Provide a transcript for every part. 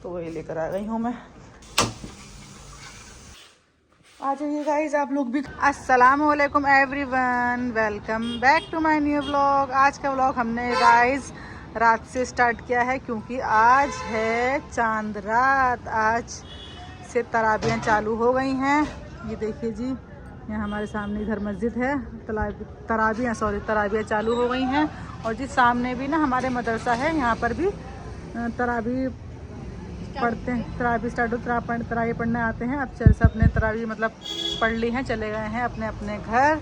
तो वही लेकर आ गई हूँ मैं। आ जाइए गाइस आप लोग भी। अस्सलामुअलैकुम everyone, welcome back to my new vlog. आज का व्लॉग हमने गाइस रात से स्टार्ट किया है क्योंकि आज है चांद रात। आज से तराबियाँ चालू हो गई हैं। ये देखिए जी, यहाँ हमारे सामने इधर मस्जिद है, तराबियाँ चालू हो गई हैं। और जी सामने भी ना हमारे मदरसा है, यहाँ पर भी तराबी पढ़ते हैं। तराबी तराबी पढ़ने आते हैं। अब चल सब अपने तराबी मतलब पढ़ ली हैं, चले गए हैं अपने अपने घर।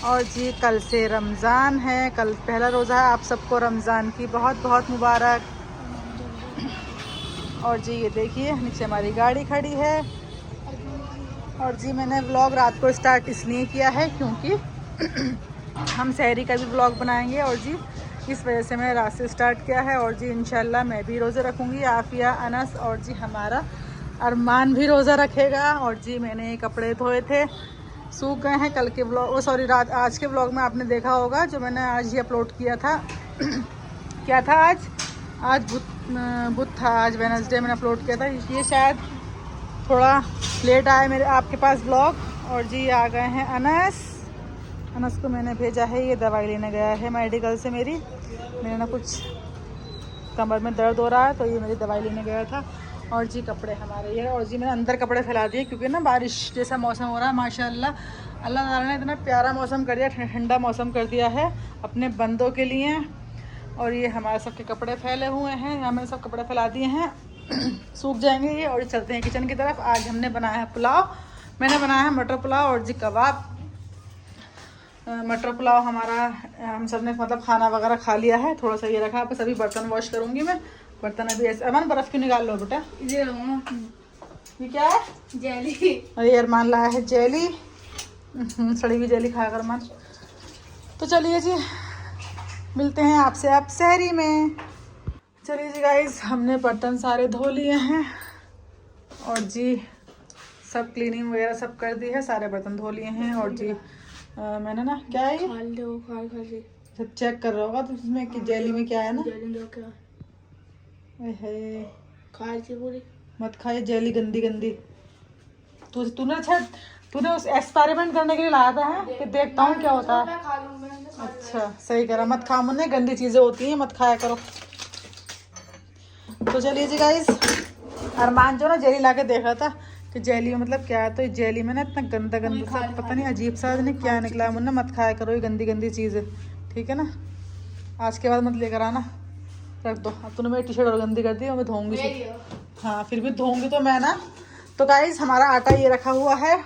और जी कल से रमज़ान है, कल पहला रोज़ा है। आप सबको रमज़ान की बहुत बहुत मुबारक। और जी ये देखिए नीचे हमारी गाड़ी खड़ी है। और जी मैंने व्लॉग रात को स्टार्ट इसलिए किया है क्योंकि हम सहरी का भी व्लॉग बनाएंगे। और जी इस वजह से मैंने रात से स्टार्ट किया है। और जी इंशाल्लाह मैं भी रोज़ा रखूँगी, आफिया, अनस और जी हमारा अरमान भी रोज़ा रखेगा। और जी मैंने कपड़े धोए थे, सूख गए हैं। कल के व्लॉग आज के व्लॉग में आपने देखा होगा जो मैंने आज ही अपलोड किया था। क्या था आज बुध था, आज वेडनेसडे मैंने अपलोड किया था। ये शायद थोड़ा लेट आया मेरे आपके पास व्लॉग। और जी आ गए हैं अनस को मैंने भेजा है, ये दवाई लेने गया है मेडिकल से। मेरे ना कुछ कमर में दर्द हो रहा है तो ये मेरी दवाई लेने गया था। और जी कपड़े हमारे ये। और जी मैंने अंदर कपड़े फैला दिए क्योंकि ना बारिश जैसा मौसम हो रहा है। माशाल्लाह अल्लाह ताला ने इतना प्यारा मौसम कर दिया, ठंडा मौसम कर दिया है अपने बंदों के लिए। और ये हमारे सबके कपड़े फैले हुए हैं, यहाँ मैंने सब कपड़े फैला दिए हैं, सूख जाएंगे ये। और चलते हैं किचन की तरफ। आज हमने बनाया है पुलाव, मैंने बनाया है मटर पुलाव और जी कबाब। मटर पुलाव हमारा हम सब ने मतलब खाना वगैरह खा लिया है, थोड़ा सा ये रखा, बस अभी बर्तन वॉश करूँगी मैं। बर्तन अभी ऐसे। अमन बर्फ़ क्यों निकाल लो बेटा? ये क्या है? जेली। और ये अरमान लाया है जेली, सड़ी हुई जेली खाया कर अरमान। तो चलिए जी मिलते हैं आपसे आप सहरी में। चलिए जी गाइस हमने बर्तन सारे धो लिए हैं और जी सब क्लीनिंग वगैरह सब कर दी है, सारे बर्तन धो लिए हैं। और जी मैंने ना क्या है ये चेक कर रहा होगा तो इसमें कि जेली में क्या है ना। पूरी मत खाए जेली, गंदी गंदी। तूने उस एक्सपेरिमेंट करने के लिए लाया था है कि देखता हूँ क्या होता है। अच्छा सही करा, मत खा मुन्ने, गंदी चीजें होती हैं, मत खाया करो। तो चलिए जी गाइस, अरमान जो ना जेली ला के देख रहा था कि जेली में मतलब क्या है, तो जेली में ना इतना गंदा सा पता नहीं अजीब सा नहीं क्या निकला। मुन्ना मत खाया करो ये गंदी गंदी चीज़ है, ठीक है ना? आज के बाद मत लेकर आना, रख दो। अब तूने मेरी टी शर्ट और गंदी कर दी और मैं धोऊंगी। हाँ फिर भी धोऊंगी तो मैं ना। तो गाइस हमारा आटा ये रखा हुआ है।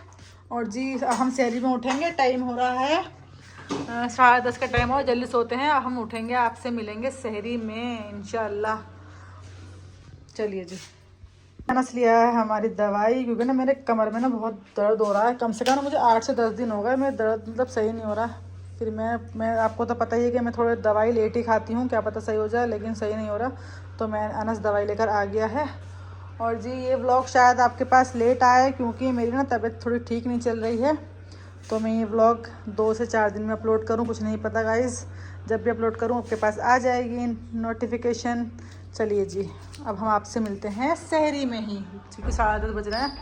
और जी हम सहरी में उठेंगे, टाइम हो रहा है 10:30 का टाइम हो, जल्दी सोते हैं। हम उठेंगे, आपसे मिलेंगे सहरी में इंशाल्लाह। चलिए जी अनस लिया है हमारी दवाई क्योंकि ना मेरे कमर में ना बहुत दर्द हो रहा है। कम से कम ना मुझे 8 से 10 दिन हो गए, मेरे दर्द मतलब सही नहीं हो रहा। फिर मैं आपको तो पता ही है कि मैं थोड़ी दवाई लेट ही खाती हूँ, क्या पता सही हो जाए, लेकिन सही नहीं हो रहा। तो मैं अनस दवाई लेकर आ गया है। और जी ये व्लॉग शायद आपके पास लेट आए क्योंकि मेरी ना तबीयत थोड़ी ठीक नहीं चल रही है। तो मैं ये व्लॉग 2 से 4 दिन में अपलोड करूँ, कुछ नहीं पता गाइज़। जब भी अपलोड करूँ आपके पास आ जाएगी नोटिफिकेशन। चलिए जी अब हम आपसे मिलते हैं सहरी में ही, क्योंकि 10:30 बज रहे हैं।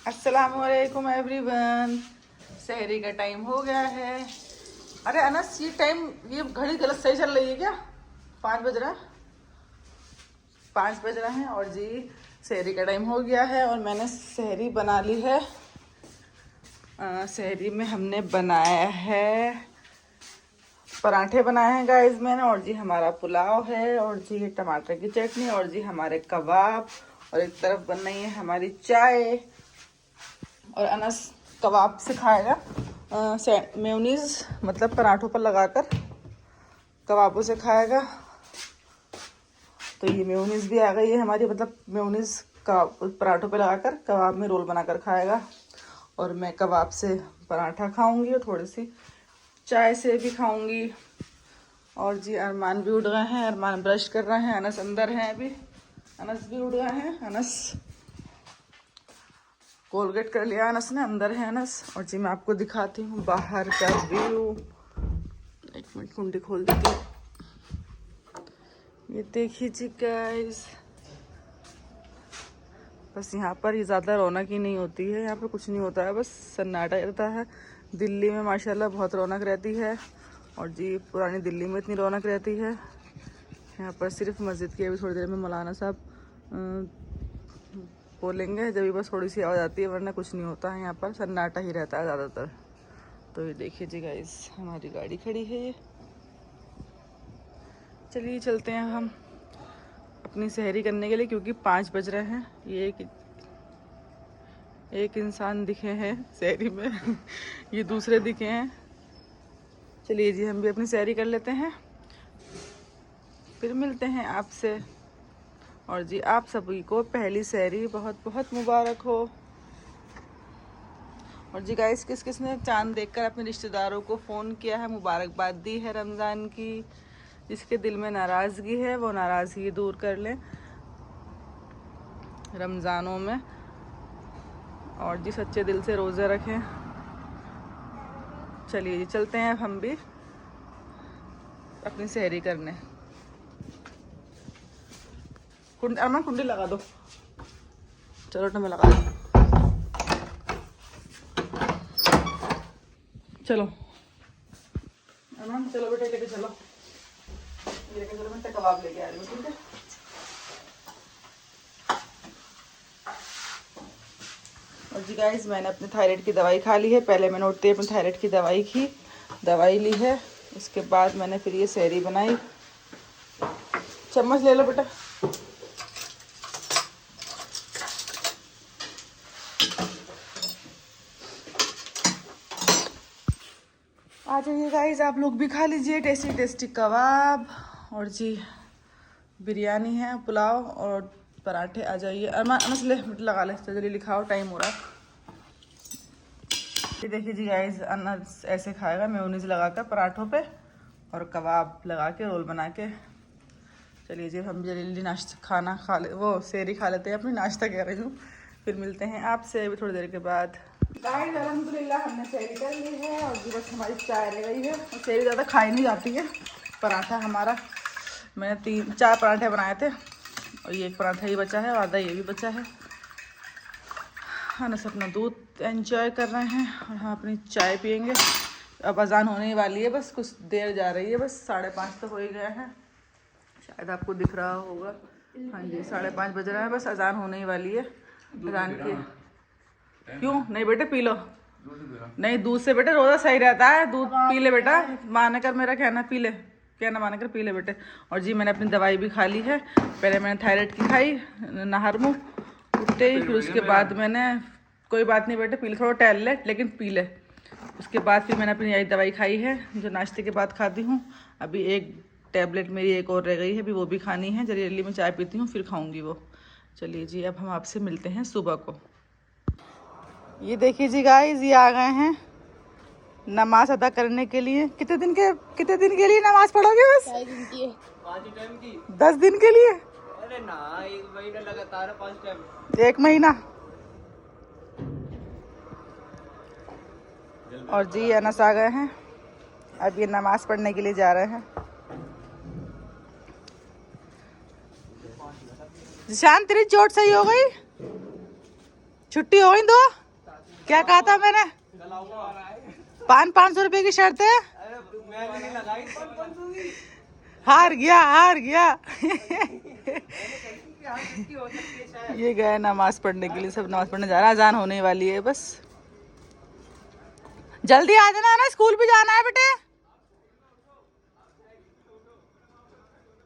अस्सलामुअलैकुम एवरीवन, सहरी का टाइम हो गया है। अरे अनस ये टाइम, ये घड़ी गलत सही चल रही है क्या? 5 बज रहा है, 5 बज रहे हैं। और जी सहरी का टाइम हो गया है और मैंने सहरी बना ली है। सहरी में हमने बनाया है पराठे बनाए हैं गाइस मैंने। और जी हमारा पुलाव है और जी टमाटर की चटनी और जी हमारे कबाब। और एक तरफ बन रही है हमारी चाय। और अनस कबाब से खाएगा मेयोनीज, मतलब पराठों पर लगाकर कबाबों से खाएगा। तो ये मेयोनीज भी आ गई है हमारी, मतलब मेयोनीज पराठों पर लगाकर कबाब में रोल बनाकर खाएगा। और मैं कबाब से पराठा खाऊंगी और थोड़ी सी चाय से भी खाऊंगी। और जी अरमान भी उठ गए हैं, अरमान ब्रश कर रहे हैं, अनस अंदर हैं अभी, अनस भी उठ गए हैं। अनस कोलगेट कर लिया अनस ने, अंदर है अनस। और जी मैं आपको दिखाती हूँ बाहर का व्यू। एक मिनट कुंडी खोल देती हूँ। ये देखिए जी गाइस, बस यहाँ पर ये ज़्यादा रौनक ही नहीं होती है, यहाँ पर कुछ नहीं होता है, बस सन्नाटा रहता है। दिल्ली में माशाल्लाह बहुत रौनक रहती है, और जी पुरानी दिल्ली में इतनी रौनक रहती है। यहाँ पर सिर्फ मस्जिद की अभी थोड़ी देर में मौलाना साहब बोलेंगे, जब भी बस थोड़ी सी आवाज़ आती है, वरना कुछ नहीं होता है। यहाँ पर सन्नाटा ही रहता है ज़्यादातर। तो ये देखिए जी गाइस, हमारी गाड़ी खड़ी है ये। चलिए चलते हैं हम अपनी सहरी करने के लिए, क्योंकि 5 बज रहे हैं। ये एक इंसान दिखे हैं सहरी में ये दूसरे दिखे हैं। चलिए जी हम भी अपनी सहरी कर लेते हैं, फिर मिलते हैं आपसे। और जी आप सभी को पहली सहरी बहुत बहुत मुबारक हो। और जी गाइस, किस किस ने चांद देखकर अपने रिश्तेदारों को फ़ोन किया है, मुबारकबाद दी है रमज़ान की। जिसके दिल में नाराज़गी है वो नाराज़गी दूर कर लें रमज़ानों में, और जी सच्चे दिल से रोज़े रखें। चलिए जी चलते हैं हम भी अपनी सहरी करने। अमन कुंडी लगा दो, चलो तो मैं लगा दूँ। चलो अमन, चलो बेटा लेके चलो, लेके चलो, मैं कबाब लेके आ रही हूँ, ठीक है। और जी गाइस, मैंने अपने थायराइड की दवाई खा ली है। पहले मैंने उठते ही अपनी थायराइड की दवाई ली है। उसके बाद मैंने फिर ये सहरी बनाई। चम्मच ले लो बेटा। आ जाइए गाइस, आप लोग भी खा लीजिए टेस्टी टेस्टी कबाब, और जी बिरयानी है, पुलाव और पराठे। आ जाइए। अनस ले लगा ले, जल्दी लिखाओ, टाइम हो रहा है। ये देखिए जी गाइस, अनस ऐसे खाएगा मेयोनीज लगाकर पराठों पे, और कबाब लगा के रोल बना के। चलिए जी हम जल्दी नाश्ता खाना खा ले, वो सहरी खा लेते हैं अपनी, नाश्ता कह रही हूँ। फिर मिलते हैं आपसे अभी थोड़ी देर के बाद। गाइस अल्हम्दुलिल्लाह हमने सहरी कर ली है, और जी बस हमारी चाय रह गई है। और सहरी ज़्यादा खाई नहीं जाती है। पराठा हमारा, मैंने 3-4 पराठे बनाए थे, और ये एक पराठा ही बचा है, और आधा ये भी बचा है। हाँ ना, अपना दूध एंजॉय कर रहे हैं, और हम अपनी चाय पियेंगे। अब अजान होने वाली है, बस कुछ देर जा रही है, बस 5:30 तो हो ही गए हैं, शायद आपको दिख रहा होगा। हाँ जी 5:30 बज रहा है, बस अजान होने ही वाली है। अजान की क्यों नहीं बेटे, पी लो। नहीं, दूध से बेटे रोज़ा सही रहता है, दूध पी ले बेटा, माने कर मेरा कहना, पी ले, कहना माने कर पी ले बेटे। और जी मैंने अपनी दवाई भी खा ली है। पहले मैंने थायराइड की खाई नहर मुँह उठते ही, फिर उसके बाद मैंने, कोई बात नहीं बेटे पी ले, थोड़ा टहल ले लेकिन पी ले। उसके बाद फिर मैंने अपनी यही दवाई खाई है, जो नाश्ते के बाद खाती हूँ। अभी एक टैबलेट मेरी एक और रह गई है, अभी वो भी खानी है। जल्दी जल्दी में चाय पीती हूँ, फिर खाऊंगी वो। चलिए जी अब हम आपसे मिलते हैं सुबह को। ये देखिए जी गाइस, ये आ गए हैं नमाज अदा करने के लिए। कितने दिन के लिए नमाज पढ़ोगे? बस 10 दिन के लिए? अरे ना, 1 महीना लगातार 5 टाइम। 1 महीना। और जी अनस आ गए हैं, अब ये नमाज पढ़ने के लिए जा रहे हैं। जिशान तेरी चोट सही हो गई? छुट्टी हो गई 2? क्या कहा था मैंने? 500 रुपए की शर्त है। मैंने नहीं लगाई 500 की। हार गया ये गए नमाज पढ़ने के लिए, सब नमाज पढ़ने जा रहा है। अजान होने वाली है, बस जल्दी आ जाना है ना, स्कूल भी जाना है बेटे।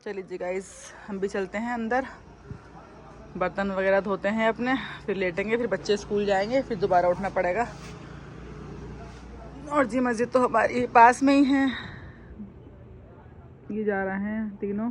चलिए जी गाइस, हम भी चलते हैं अंदर, बर्तन वगैरह धोते हैं अपने, फिर लेटेंगे, फिर बच्चे स्कूल जाएंगे, फिर दोबारा उठना पड़ेगा। और जी मस्जिद तो हमारी पास में ही है। ये जा रहे हैं तीनों।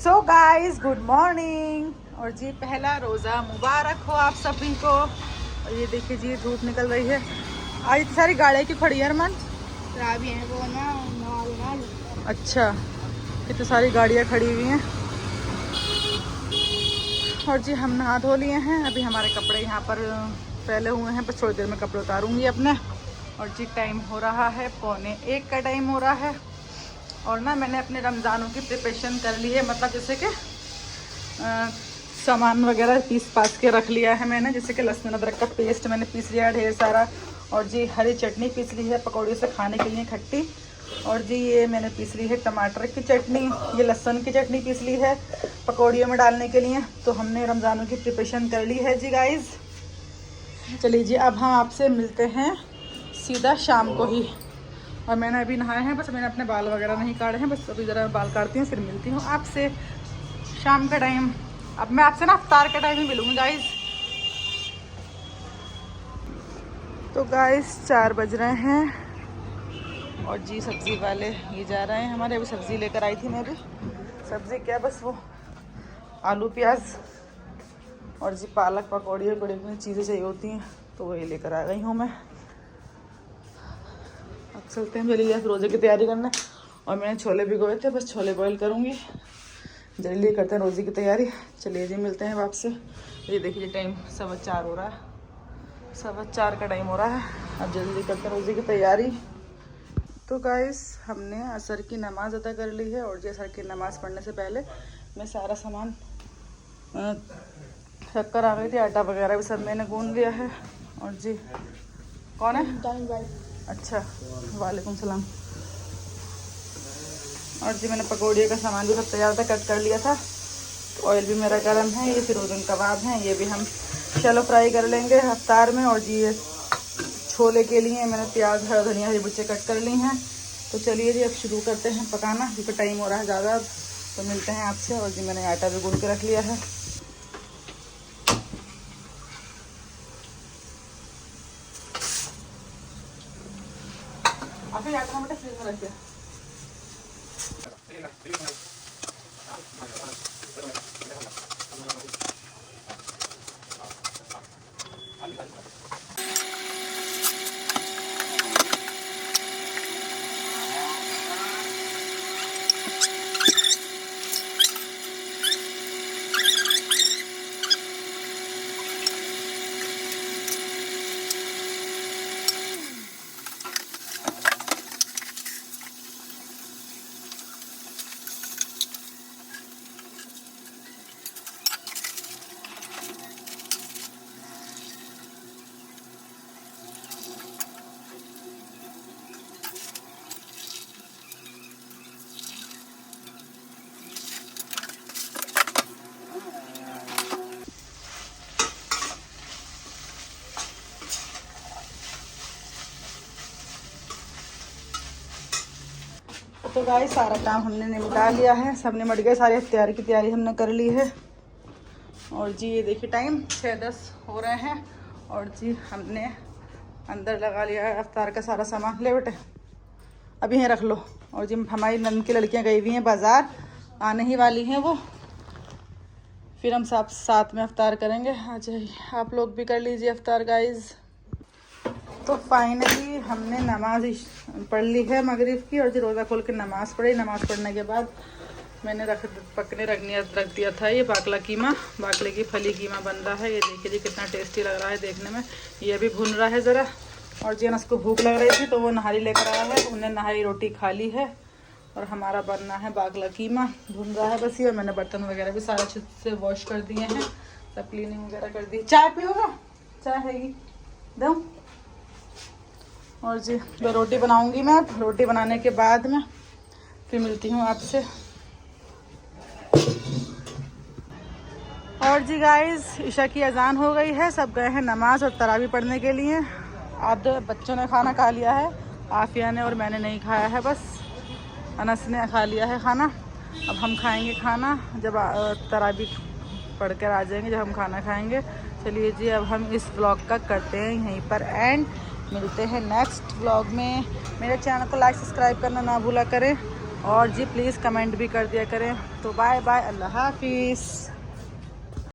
सो गाइस गुड मॉर्निंग, और जी पहला रोज़ा मुबारक हो आप सभी को। और ये देखिए जी धूप निकल रही है। आज इतनी सारी गाड़ियाँ क्यों खड़ी है अरमान? खराबी है वो ना नवा लो। अच्छा, कितनी सारी गाड़ियाँ खड़ी हुई हैं। और जी हम नहा धो लिए हैं, अभी हमारे कपड़े यहाँ पर फैले हुए हैं, बस थोड़ी देर में कपड़े उतारूंगी अपने। और जी टाइम हो रहा है 12:45 का टाइम हो रहा है। और ना मैंने अपने रमज़ानों की प्रिपरेशन कर ली है, मतलब जैसे कि सामान वगैरह पीस पास के रख लिया है मैंने, जैसे कि लहसुन अदरक का पेस्ट मैंने पीस लिया है ढेर सारा। और जी हरी चटनी पीस ली है पकौड़े से खाने के लिए खट्टी। और जी ये मैंने पीस ली है टमाटर की चटनी, ये लहसुन की चटनी पीस ली है पकौड़ियों में डालने के लिए। तो हमने रमज़ानों की प्रिपरेशन कर ली है जी गाइज़। चलिए जी अब हम आपसे मिलते हैं सीधा शाम को ही। और मैंने अभी नहाया है, बस मैंने अपने बाल वगैरह नहीं काटे हैं, बस अभी ज़रा बाल काटती हूँ फिर मिलती हूँ आपसे शाम का टाइम। अब मैं आपसे ना इफ्तार का टाइम ही मिलूँगी गाइज़। तो गाइज़ 4 बज रहे हैं और जी सब्ज़ी वाले ये जा रहे हैं हमारे। अभी सब्ज़ी लेकर आई थी मैं भी, सब्ज़ी क्या बस वो आलू प्याज और जी पालक पकौड़ी और बड़ी बड़ी चीज़ें चाहिए होती हैं, तो वही लेकर आ गई हूँ मैं। अब चलते हैं जल्दी फिर रोज़े की तैयारी करना। और मैंने छोले भिगोए थे, बस छोले बॉईल करूँगी, जल्दी करते हैं रोज़े की तैयारी। चलिए जी मिलते हैं आपसे। ये देखिए टाइम 4:15 हो रहा है, 4:15 का टाइम हो रहा है। अब जल्दी करते हैं रोज़े की तैयारी। तो गाइस हमने असर की नमाज़ अदा कर ली है। और जी असर की नमाज़ पढ़ने से पहले मैं सारा सामान रख कर आ गई थी, आटा वगैरह भी सब मैंने गूंद लिया है। और जी कौन है? अच्छा वालेकुम सलाम। और जी मैंने पकौड़ियों का सामान भी सब तैयार था, कट कर लिया था। ऑयल भी मेरा गर्म है। ये फिरोजन कबाब हैं, ये भी हम शैलो फ्राई कर लेंगे इफ्तार में। और जी ये छोले के लिए मैंने प्याज हरा धनिया हरी मिर्चें कट कर ली हैं। तो चलिए जी अब शुरू करते हैं पकाना, क्योंकि टाइम हो रहा है ज़्यादा। तो मिलते हैं आपसे। और जी मैंने आटा भी गूंद के रख लिया है। अभी आटा बेटा फ्रिज में रखिए। तो गाइस सारा काम हमने निपटा लिया है, सब निपट गए, सारी तैयारी की तैयारी हमने कर ली है। और जी ये देखिए टाइम 6:10 हो रहे हैं। और जी हमने अंदर लगा लिया है इफ्तार का सारा सामान। ले बेटे अभी यहीं रख लो। और जी हमारी नंद की लड़कियां गई हुई हैं बाज़ार, आने ही वाली हैं वो, फिर हम सब साथ में इफ्तार करेंगे। आ जाइए आप लोग भी कर लीजिए इफ्तार गाइज़। तो फाइनली हमने नमाज पढ़ ली है मगरिब की। और जी रोज़ा खोल के नमाज़ पढ़ी। नमाज़ पढ़ने के बाद मैंने रख दिया था ये बाकला कीमा, बाकले की फली कीमा बन रहा है। ये देखिए जी कितना टेस्टी लग रहा है देखने में। ये भी भुन रहा है ज़रा। और जी अनस को भूख लग रही थी तो वो नहारी लेकर आया है, उन्हें नहारी रोटी खा ली है। और हमारा बनना है बाकला कीमा, भुन रहा है बस ये। मैंने बर्तन वगैरह भी सारा अच्छे से वॉश कर दिए हैं, सब क्लीनिंग वगैरह कर दी। चाय पियोगा? चाय हैगी दो। और जी रोटी बनाऊंगी मैं, रोटी बनाने के बाद में फिर मिलती हूँ आपसे। और जी गाइस ईशा की अजान हो गई है, सब गए हैं नमाज और तरावी पढ़ने के लिए। आधे बच्चों ने खाना खा लिया है, आफिया ने और मैंने नहीं खाया है, बस अनस ने खा लिया है खाना। अब हम खाएंगे खाना जब तरावी पढ़ कर आ जाएंगे, जब हम खाना खाएंगे। चलिए जी अब हम इस व्लॉग का करते हैं यहीं पर एंड, मिलते हैं नेक्स्ट व्लॉग में। मेरे चैनल को लाइक सब्सक्राइब करना ना भूला करें। और जी प्लीज़ कमेंट भी कर दिया करें। तो बाय बाय, अल्लाह हाफिज़।